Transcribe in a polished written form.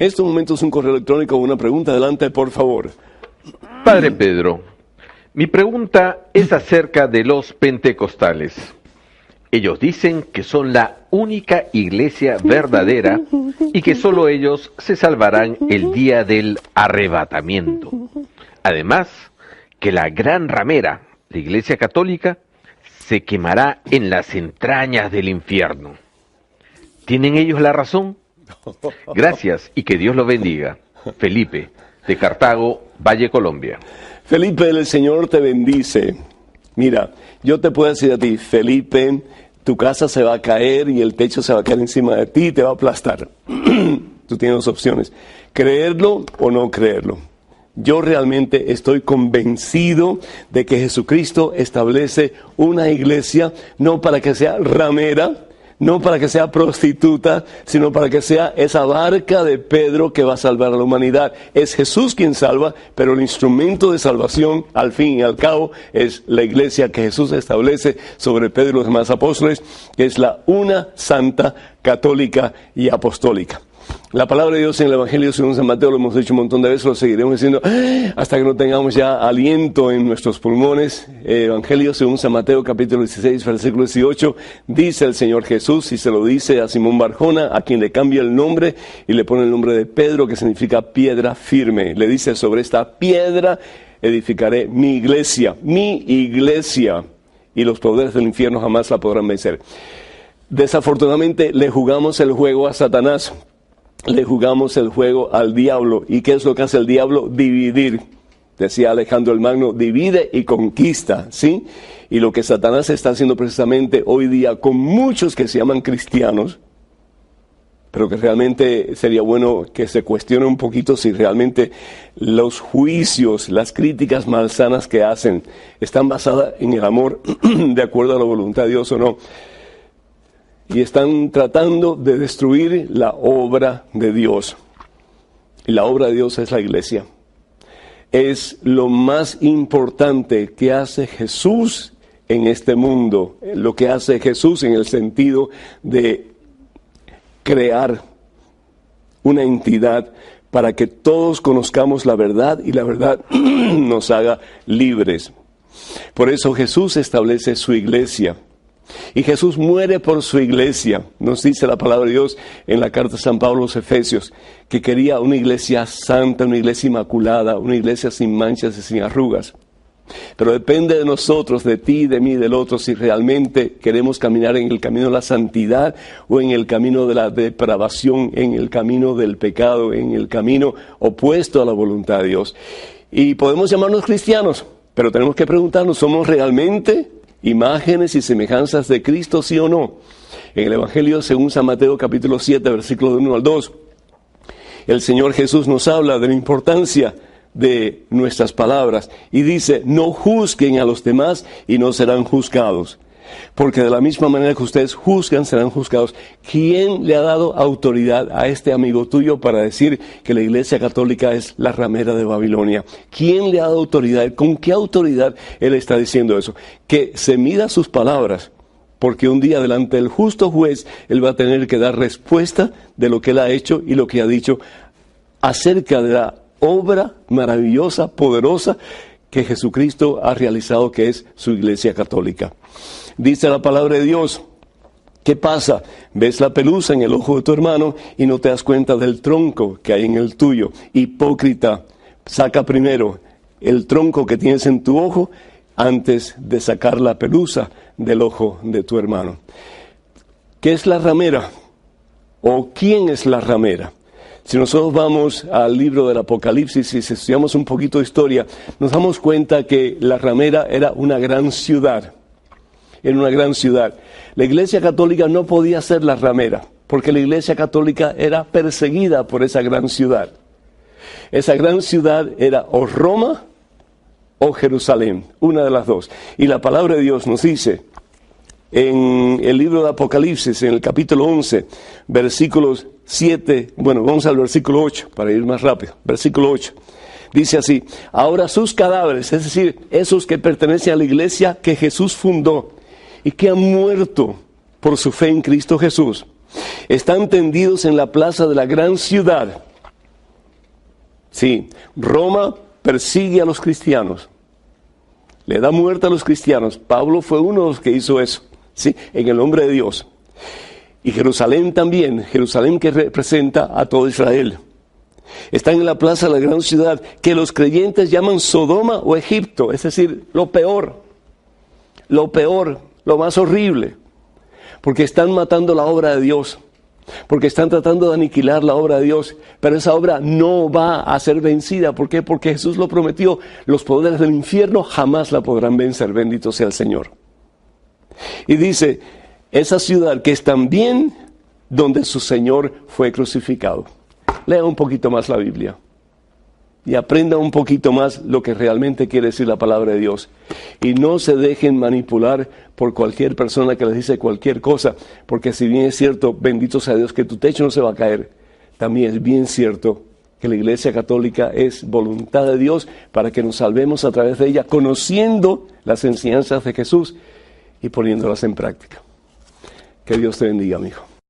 En estos momentos un correo electrónico o una pregunta. Adelante, por favor. Padre Pedro, mi pregunta es acerca de los pentecostales. Ellos dicen que son la única iglesia verdadera y que solo ellos se salvarán el día del arrebatamiento. Además, que la gran ramera, la Iglesia Católica, se quemará en las entrañas del infierno. ¿Tienen ellos la razón? Gracias y que Dios los bendiga. Felipe, de Cartago, Valle, Colombia. Felipe, el Señor te bendice. Mira, yo te puedo decir a ti, Felipe, tu casa se va a caer y el techo se va a caer encima de ti y te va a aplastar. Tú tienes dos opciones, creerlo o no creerlo. Yo realmente estoy convencido de que Jesucristo establece una iglesia no para que sea ramera, no para que sea prostituta, sino para que sea esa barca de Pedro que va a salvar a la humanidad. Es Jesús quien salva, pero el instrumento de salvación, al fin y al cabo, es la iglesia que Jesús establece sobre Pedro y los demás apóstoles, que es la una santa, católica y apostólica. La palabra de Dios en el Evangelio según San Mateo, lo hemos dicho un montón de veces, lo seguiremos diciendo hasta que no tengamos ya aliento en nuestros pulmones. Evangelio según San Mateo, capítulo 16, versículo 18, dice el Señor Jesús, y se lo dice a Simón Barjona, a quien le cambia el nombre y le pone el nombre de Pedro, que significa piedra firme. Le dice, sobre esta piedra edificaré mi iglesia, y los poderes del infierno jamás la podrán vencer. Desafortunadamente le jugamos el juego a Satanás. Le jugamos el juego al diablo. ¿Y qué es lo que hace el diablo? Dividir. Decía Alejandro el Magno, divide y conquista, ¿sí? Y lo que Satanás está haciendo precisamente hoy día con muchos que se llaman cristianos, pero que realmente sería bueno que se cuestione un poquito si realmente los juicios, las críticas malsanas que hacen, están basadas en el amor de acuerdo a la voluntad de Dios o no. Y están tratando de destruir la obra de Dios. Y la obra de Dios es la iglesia. Es lo más importante que hace Jesús en este mundo. Lo que hace Jesús en el sentido de crear una entidad para que todos conozcamos la verdad y la verdad nos haga libres. Por eso Jesús establece su iglesia. Y Jesús muere por su iglesia. Nos dice la palabra de Dios en la carta de San Pablo a los Efesios, que quería una iglesia santa, una iglesia inmaculada, una iglesia sin manchas y sin arrugas. Pero depende de nosotros, de ti, de mí, del otro, si realmente queremos caminar en el camino de la santidad o en el camino de la depravación, en el camino del pecado, en el camino opuesto a la voluntad de Dios. Y podemos llamarnos cristianos, pero tenemos que preguntarnos, ¿somos realmente imágenes y semejanzas de Cristo, sí o no? En el Evangelio según San Mateo capítulo 7, versículo 1 al 2, el Señor Jesús nos habla de la importancia de nuestras palabras y dice, no juzguen a los demás y no serán juzgados, porque de la misma manera que ustedes juzgan, serán juzgados. ¿Quién le ha dado autoridad a este amigo tuyo para decir que la Iglesia Católica es la ramera de Babilonia? ¿Quién le ha dado autoridad? ¿Con qué autoridad él está diciendo eso? Que se mida sus palabras, porque un día delante del justo juez, él va a tener que dar respuesta de lo que él ha hecho y lo que ha dicho acerca de la obra maravillosa, poderosa, que Jesucristo ha realizado, que es su Iglesia Católica. Dice la palabra de Dios, ¿qué pasa? Ves la pelusa en el ojo de tu hermano y no te das cuenta del tronco que hay en el tuyo. Hipócrita, saca primero el tronco que tienes en tu ojo antes de sacar la pelusa del ojo de tu hermano. ¿Qué es la ramera? ¿O quién es la ramera? Si nosotros vamos al libro del Apocalipsis y si estudiamos un poquito de historia, nos damos cuenta que la ramera era una gran ciudad. En una gran ciudad. La Iglesia Católica no podía ser la ramera, porque la Iglesia Católica era perseguida por esa gran ciudad. Esa gran ciudad era o Roma o Jerusalén, una de las dos. Y la palabra de Dios nos dice, en el libro de Apocalipsis, en el capítulo 11, versículos 7, bueno, vamos al versículo 8, para ir más rápido, versículo 8. Dice así, ahora sus cadáveres, es decir, esos que pertenecen a la iglesia que Jesús fundó, y que han muerto por su fe en Cristo Jesús, están tendidos en la plaza de la gran ciudad. Sí, Roma persigue a los cristianos. Le da muerte a los cristianos. Pablo fue uno de los que hizo eso, ¿sí? En el nombre de Dios. Y Jerusalén también, Jerusalén que representa a todo Israel. Están en la plaza de la gran ciudad, que los creyentes llaman Sodoma o Egipto, es decir, lo peor, lo más horrible, porque están matando la obra de Dios, porque están tratando de aniquilar la obra de Dios, pero esa obra no va a ser vencida. ¿Por qué? Porque Jesús lo prometió, los poderes del infierno jamás la podrán vencer, bendito sea el Señor. Y dice, esa ciudad que es también donde su Señor fue crucificado. Lea un poquito más la Biblia y aprenda un poquito más lo que realmente quiere decir la palabra de Dios. Y no se dejen manipular por cualquier persona que les dice cualquier cosa, porque si bien es cierto, bendito sea Dios, que tu techo no se va a caer, también es bien cierto que la Iglesia Católica es voluntad de Dios para que nos salvemos a través de ella, conociendo las enseñanzas de Jesús y poniéndolas en práctica. Que Dios te bendiga, amigo.